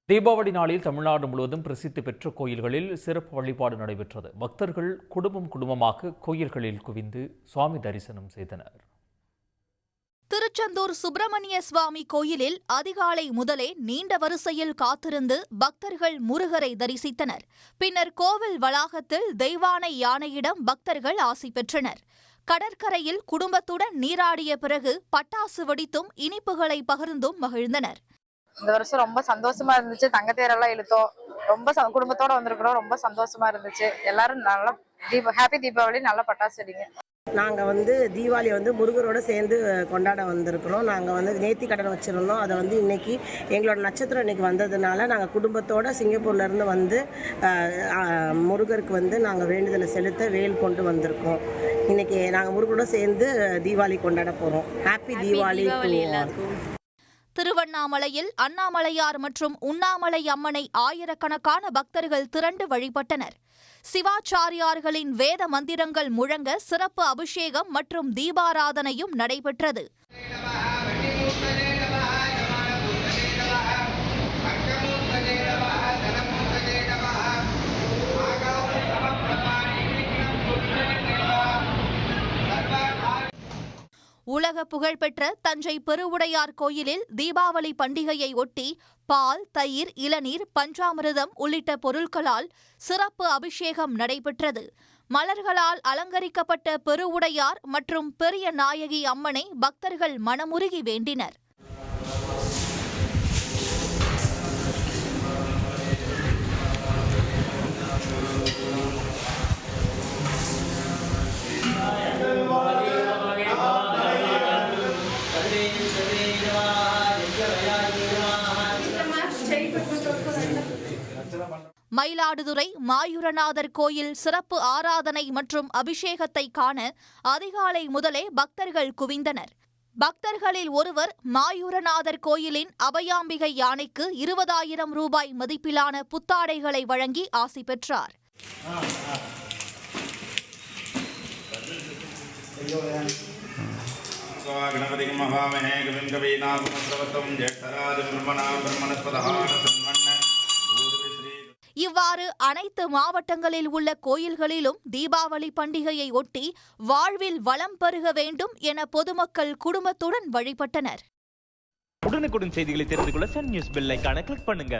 தீபாவளி நாளில் தமிழ்நாடு முழுவதும் பிரசித்தி பெற்ற கோயில்களில் சிறப்பு வழிபாடு நடைபெற்றது. பக்தர்கள் குடும்பமாக கோயில்களில் குவிந்து சுவாமி தரிசனம் செய்தனர். திருச்செந்தூர் சுப்பிரமணிய சுவாமி கோயிலில் அதிகாலை முதலே நீண்ட வரிசையில் காத்திருந்து பக்தர்கள் முருகரை தரிசித்தனர். பின்னர் கோவில் வளாகத்தில் தெய்வானை யானையிடம் பக்தர்கள் ஆசி பெற்றனர். கடற்கரையில் குடும்பத்துடன் நீராடிய பிறகு பட்டாசு வெடித்தும் இனிப்புகளை பகிர்ந்தும் மகிழ்ந்தனர். இந்த வருஷம் ரொம்ப சந்தோஷமா இருந்துச்சு. தங்கத்தேரெல்லாம் இழுத்தோம். ரொம்ப குடும்பத்தோட வந்திருக்கிறோம். ரொம்ப சந்தோஷமா இருந்துச்சு. எல்லாரும் நல்லா ஹாப்பி தீபாவளி, நல்லா பட்டாசு வெடிங்க. நாங்கள் தீபாவளி முருகரோடு சேர்ந்து கொண்டாட வந்திருக்கிறோம். நாங்கள் நேர்த்தி கடன் வச்சுருந்தோம். அதை இன்னைக்கு எங்களோட நட்சத்திரம் இன்னைக்கு வந்ததுனால நாங்கள் குடும்பத்தோடு சிங்கப்பூர்லேருந்து முருகருக்கு நாங்கள் வேண்டுதலை செலுத்த வேல் கொண்டு வந்திருக்கோம். இன்னைக்கு நாங்கள் முருகரோட சேர்ந்து தீபாவளி கொண்டாட போகிறோம். ஹாப்பி தீபாவளி எல்லாருக்கும். திருவண்ணாமலையில் அண்ணாமலையார் மற்றும் உண்ணாமலை அம்மனை ஆயிரக்கணக்கான பக்தர்கள் திரண்டு வழிபட்டனர். சிவாச்சாரியார்களின் வேத மந்திரங்கள் முழங்க சிறப்பு அபிஷேகம் மற்றும் தீபாராதனையும் நடைபெற்றது. உலக புகழ்பெற்ற தஞ்சை பெருவுடையார் கோயிலில் தீபாவளி பண்டிகையை ஒட்டி பால், தயிர், இளநீர், பஞ்சாமிர்தம் உள்ளிட்ட பொருட்களால் சிறப்பு அபிஷேகம் நடைபெற்றது. மலர்களால் அலங்கரிக்கப்பட்ட பெருவுடையார் மற்றும் பெரிய நாயகி அம்மனை பக்தர்கள் மனமுருகி வேண்டினர். மயிலாடுதுறை மாயூரநாதர் கோயில் சிறப்பு ஆராதனை மற்றும் அபிஷேகத்தை காண அதிகாலை முதலே பக்தர்கள் குவிந்தனர். பக்தர்களில் ஒருவர் மாயூரநாதர் கோயிலின் அபயாம்பிகை யானைக்கு 20,000 ரூபாய் மதிப்பிலான புத்தாடைகளை வழங்கி ஆசி பெற்றார். இவ்வாறு அனைத்து மாவட்டங்களில் உள்ள கோயில்களிலும் தீபாவளி பண்டிகையை ஒட்டி வாழ்வில் வளம் பெருக வேண்டும் என பொதுமக்கள் குடும்பத்துடன் வழிபட்டனர். உடனுக்குடன் செய்திகளை தெரிந்து கொள்ள சன் நியூஸ் பெல் ஐகானை கிளிக் பண்ணுங்க.